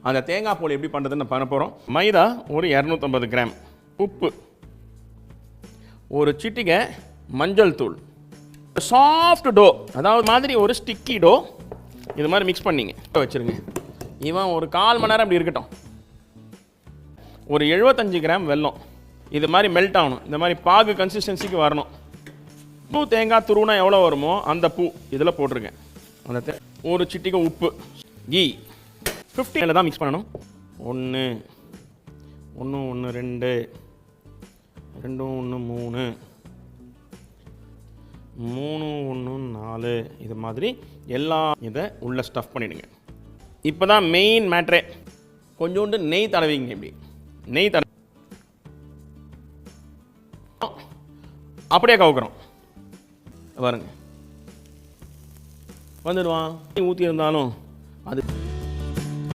அந்த தேங்காய் போல் எப்படி பண்ணுறதுன்னு பண்ண போகிறோம். மைதா ஒரு 250 கிராம், உப்பு, ஒரு சிட்டிகை மஞ்சள் தூள், சாஃப்ட் டோ, அதாவது மாதிரி ஒரு ஸ்டிக்கி டோ, இது மாதிரி மிக்ஸ் பண்ணிங்க வச்சுருங்க. இவன் ஒரு 1/4 மணி நேரம் அப்படி இருக்கட்டும். ஒரு 75 கிராம் வெல்லம், இது மாதிரி மெல்ட் ஆகணும், இந்த மாதிரி பாகு கன்சிஸ்டன்சிக்கு வரணும். பூ தேங்காய் துருவுனா எவ்வளோ வருமோ அந்த பூ இதில் போட்டிருங்க. அந்த ஒரு சிட்டிகை உப்பு, கீ 15 தான் மிக்ஸ் பண்ணணும். 1 1 1 2 2 1 3 3 1 4 இது மாதிரி எல்லா இதை உள்ளே ஸ்டஃப் பண்ணிவிடுங்க. இப்போ தான் மெயின் மேட்ரே. கொஞ்சோண்டு நெய் தடவிங்க. இப்படி நெய் தடவி அப்படியே கவுக்குறோம் பாருங்க. வந்துடுவான் ஊற்றி இருந்தாலும்